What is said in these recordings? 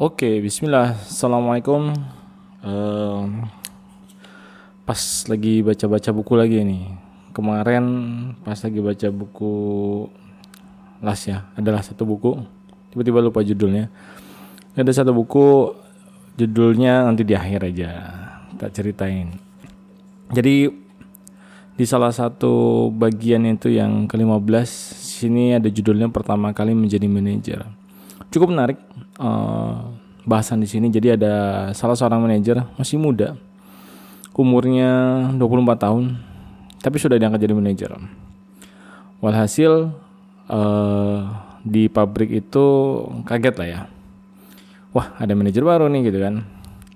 Oke, Bismillah. Assalamualaikum. Em, Pas lagi baca-baca buku lagi nih. Kemarin pas lagi baca buku las ya, adalah satu buku. Tiba-tiba lupa judulnya. Ada satu buku, judulnya nanti di akhir aja tak ceritain. Jadi di salah satu bagian itu yang ke-15 sini ada judulnya pertama kali menjadi manajer. Cukup menarik bahasan di sini. Jadi ada salah seorang manajer masih muda, umurnya 24 tahun, tapi sudah diangkat jadi manajer. Walhasil di pabrik itu kaget lah ya. Wah, ada manajer baru nih gitu kan.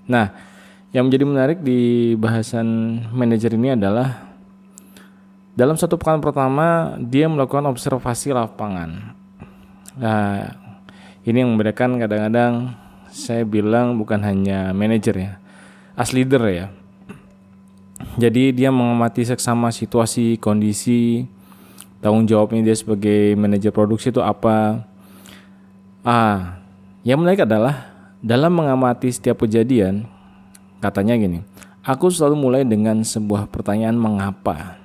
Nah, yang menjadi menarik di bahasan manajer ini adalah dalam satu pekan pertama dia melakukan observasi lapangan. Nah, ini yang membedakan kadang-kadang saya bilang bukan hanya manajer ya, as leader ya. Jadi dia mengamati seksama situasi, kondisi, tanggung jawabnya dia sebagai manajer produksi itu apa. Yang menarik adalah dalam mengamati setiap kejadian, katanya gini, aku selalu mulai dengan sebuah pertanyaan mengapa.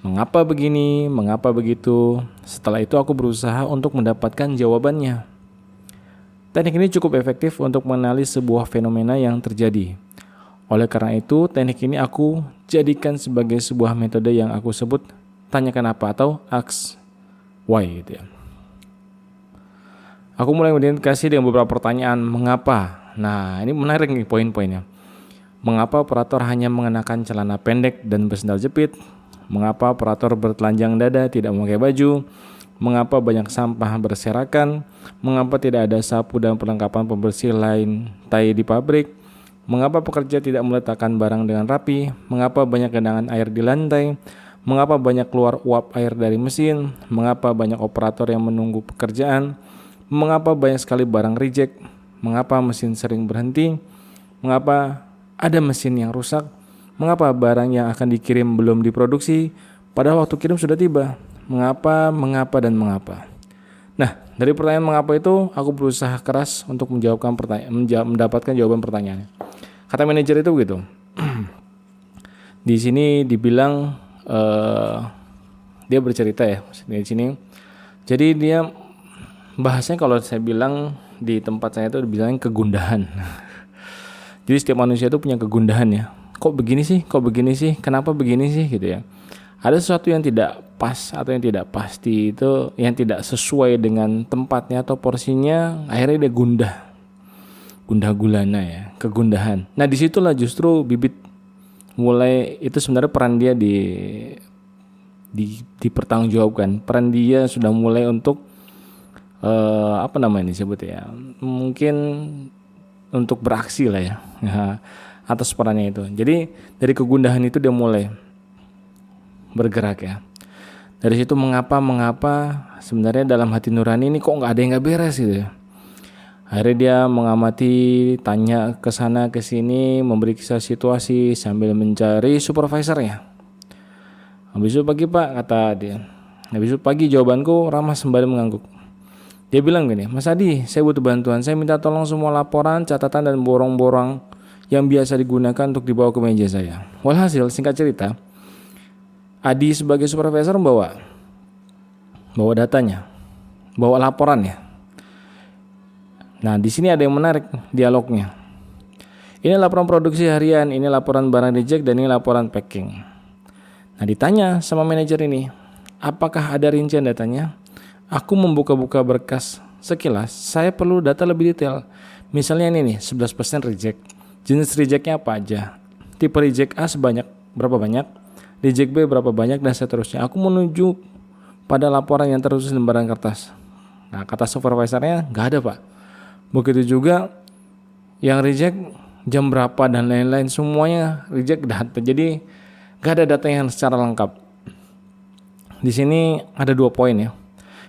Mengapa begini, mengapa begitu. Setelah itu aku berusaha untuk mendapatkan jawabannya. Teknik ini cukup efektif untuk mengenali sebuah fenomena yang terjadi. Oleh karena itu, teknik ini aku jadikan sebagai sebuah metode yang aku sebut tanyakan apa atau ask why gitu ya. Aku mulai mengidentifikasi dengan beberapa pertanyaan mengapa. Nah, ini menarik nih poin-poinnya. Mengapa operator hanya mengenakan celana pendek dan bersandal jepit? Mengapa operator bertelanjang dada tidak memakai baju? Mengapa banyak sampah berserakan? Mengapa tidak ada sapu dan perlengkapan pembersih lain tai di pabrik? Mengapa pekerja tidak meletakkan barang dengan rapi? Mengapa banyak genangan air di lantai? Mengapa banyak keluar uap air dari mesin? Mengapa banyak operator yang menunggu pekerjaan? Mengapa banyak sekali barang reject? Mengapa mesin sering berhenti? Mengapa ada mesin yang rusak? Mengapa barang yang akan dikirim belum diproduksi padahal waktu kirim sudah tiba? Mengapa, dan mengapa? Nah, dari pertanyaan mengapa itu aku berusaha keras untuk mendapatkan jawaban pertanyaannya. Kata manajer itu begitu. Di sini dibilang dia bercerita ya di sini. Jadi dia bahasanya kalau saya bilang di tempat saya itu dibilang kegundahan. Jadi setiap manusia itu punya kegundahan ya. Kok begini sih? Kenapa begini sih gitu ya. Ada sesuatu yang tidak pas atau yang tidak pasti itu, yang tidak sesuai dengan tempatnya atau porsinya, akhirnya dia gundah gulana ya, kegundahan. Nah, disitulah justru bibit mulai itu sebenarnya peran dia dipertanggungjawabkan. Peran dia sudah mulai untuk apa namanya disebut ya, mungkin untuk beraksi lah ya. Atas perannya itu. Jadi dari kegundahan itu dia mulai bergerak ya. Dari situ mengapa sebenarnya dalam hati nurani ini kok nggak ada yang nggak beres gitu ya. Akhirnya dia mengamati, tanya ke sana ke sini, memberi kisah situasi sambil mencari supervisornya. Habis itu pagi pak, kata dia. Habis itu pagi jawabanku ramah sembari mengangguk. Dia bilang gini, Mas Adi, saya butuh bantuan. Saya minta tolong semua laporan, catatan dan borong-borong yang biasa digunakan untuk dibawa ke meja saya. Walhasil singkat cerita, Adi sebagai supervisor bawa datanya, bawa laporannya. Nah, di sini ada yang menarik dialognya. Ini laporan produksi harian, ini laporan barang reject, dan ini laporan packing. Nah, ditanya sama manajer ini, apakah ada rincian datanya? Aku membuka-buka berkas sekilas, saya perlu data lebih detail. Misalnya ini nih, 11% reject. Jenis rejectnya apa aja? Tipe reject A berapa banyak? Reject B berapa banyak? Dan seterusnya. Aku menuju pada laporan yang tertulis di lembaran kertas. Nah, kata supervisornya nggak ada pak. Begitu juga yang reject jam berapa dan lain-lain, semuanya reject data. Jadi nggak ada data yang secara lengkap. Di sini ada 2 poin ya.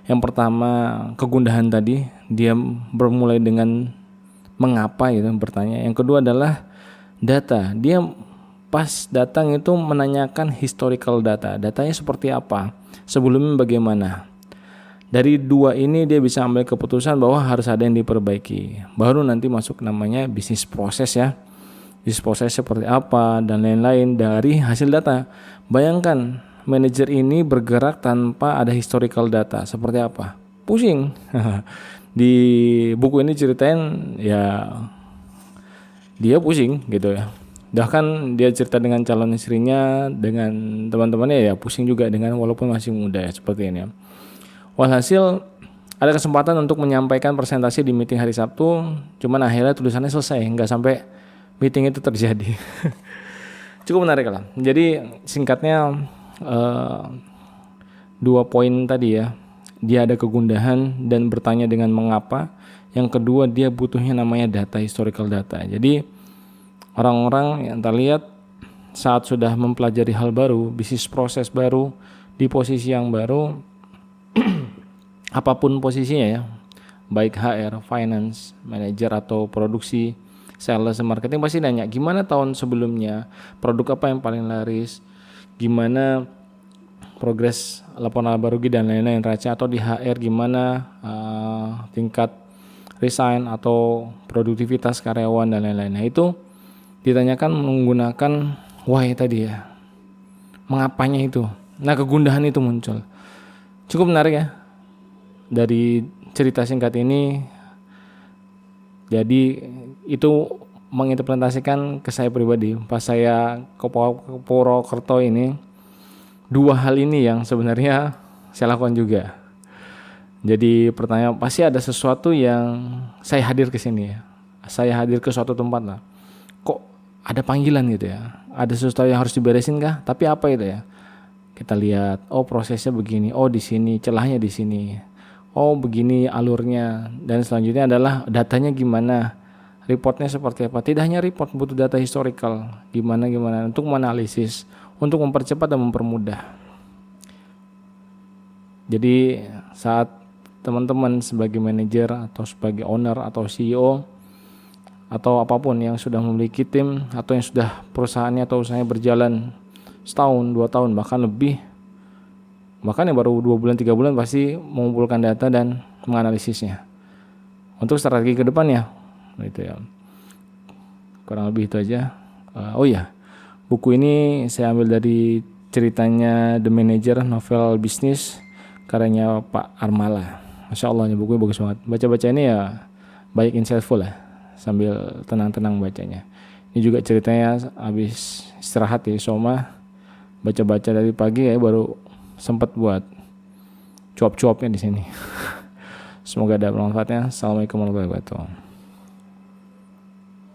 Yang pertama kegundahan tadi, dia bermulai dengan mengapa gitu bertanya. Yang kedua adalah data. Dia pas datang itu menanyakan historical data. Datanya seperti apa? Sebelumnya bagaimana? Dari dua ini dia bisa ambil keputusan bahwa harus ada yang diperbaiki. Baru nanti masuk namanya bisnis proses ya. Bisnis proses seperti apa dan lain-lain dari hasil data. Bayangkan manajer ini bergerak tanpa ada historical data. Seperti apa? Pusing. Di buku ini ceritain ya dia pusing gitu ya. Bahkan dia cerita dengan calon istrinya, dengan teman-temannya ya pusing juga dengan walaupun masih muda ya seperti ini ya. Walhasil ada kesempatan untuk menyampaikan presentasi di meeting hari Sabtu, cuman akhirnya tulisannya selesai, nggak sampai meeting itu terjadi. Cukup menarik lah. Jadi singkatnya 2 poin tadi ya. Dia ada kegundahan dan bertanya dengan mengapa. Yang kedua dia butuhnya namanya data, historical data. Jadi orang-orang yang terlihat saat sudah mempelajari hal baru, bisnis proses baru, di posisi yang baru, apapun posisinya ya, baik HR, finance, manager atau produksi, sales, marketing, pasti nanya gimana tahun sebelumnya, produk apa yang paling laris, gimana progres laporan laba rugi dan lain-lain raca, atau di HR gimana tingkat resign atau produktivitas karyawan dan lain-lain. Nah itu ditanyakan menggunakan why tadi ya, mengapanya itu. Nah kegundahan itu muncul. Cukup menarik ya dari cerita singkat ini. Jadi itu menginterpretasikan ke saya pribadi pas saya ke Purwokerto ini. 2 hal ini yang sebenarnya saya lakukan juga. Jadi pertanyaan pasti ada sesuatu yang saya hadir ke sini ya. Saya hadir ke suatu tempat lah. Kok ada panggilan gitu ya. Ada sesuatu yang harus diberesin kah? Tapi apa itu ya? Kita lihat, oh prosesnya begini, oh di sini, celahnya di sini. Oh begini alurnya, dan selanjutnya adalah datanya gimana, reportnya seperti apa. Tidak hanya report, butuh data historical, gimana untuk menganalisis, untuk mempercepat dan mempermudah. Jadi saat teman-teman sebagai manajer atau sebagai owner atau CEO atau apapun yang sudah memiliki tim atau yang sudah perusahaannya atau usahanya berjalan setahun, 2 tahun, bahkan lebih, bahkan yang baru 2 bulan 3 bulan pasti mengumpulkan data dan menganalisisnya untuk strategi ke depannya. Gitu ya. Kurang lebih itu aja. Oh ya, buku ini saya ambil dari ceritanya The Manager, novel bisnis karyanya Pak Armala. Masya Allah, ini bukunya bagus banget. Baca-baca ini ya baik insightful lah, sambil tenang-tenang bacanya. Ini juga ceritanya habis istirahat di Soma, baca-baca dari pagi ya, baru sempat buat cuap-cuapnya di sini. Semoga ada bermanfaatnya. Assalamualaikum warahmatullahi wabarakatuh.